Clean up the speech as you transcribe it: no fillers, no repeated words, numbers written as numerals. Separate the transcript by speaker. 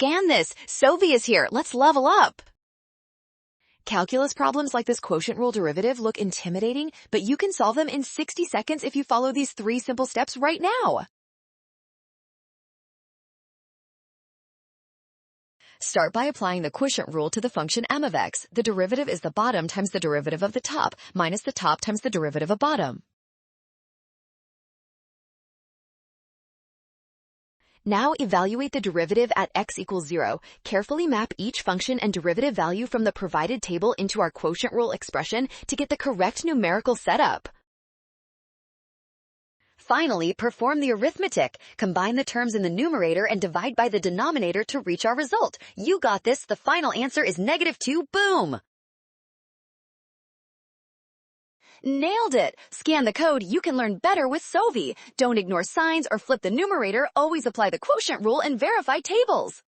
Speaker 1: Scan this. Sophie is here. Let's level up. Calculus problems like this quotient rule derivative look intimidating, but you can solve them in 60 seconds if you follow these 3 simple steps right now. Start by applying the quotient rule to the function m of x. The derivative is the bottom times the derivative of the top, minus the top times the derivative of bottom. Now evaluate the derivative at x equals 0. Carefully map each function and derivative value from the provided table into our quotient rule expression to get the correct numerical setup. Finally, perform the arithmetic. Combine the terms in the numerator and divide by the denominator to reach our result. You got this. The final answer is -2. Boom! Nailed it! Scan the code. You can learn better with Sophie. Don't ignore signs or flip the numerator. Always apply the quotient rule and verify tables.